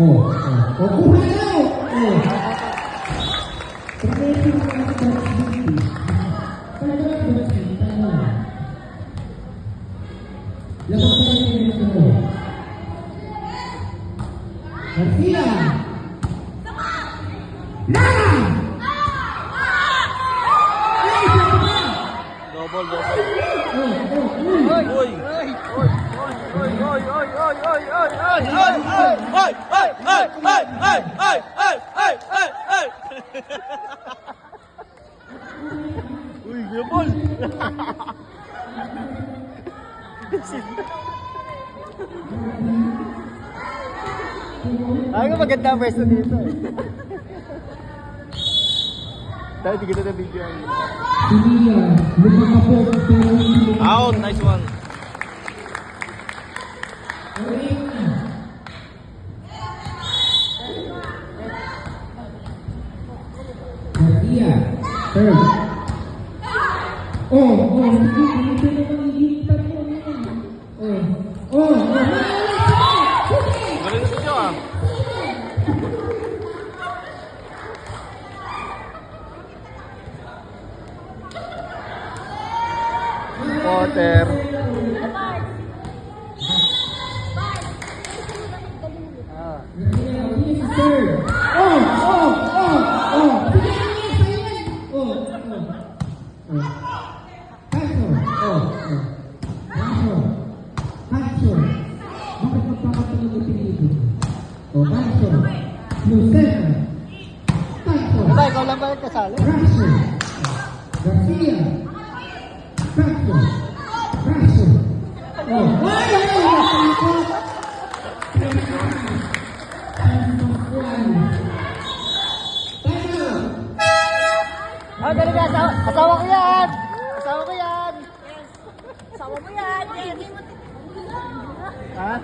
kuha na. Pagkakita ka sa pagkakita. Pagkakita mo. Labang pa rin ito mo. Garcia! Lara! Double. Uy, double. Ako maganda ang pwesto dito eh. Dahil di kita na video. Out, nice one. Garcia, third. Galing sa inyo ah. Potter. Wala, ikaw lang ba yung kasali? Garcia, Castro, Castro. Ah, galing ka. Asawa ko yan! Asawa ko yan! Asawa mo yan. Ha?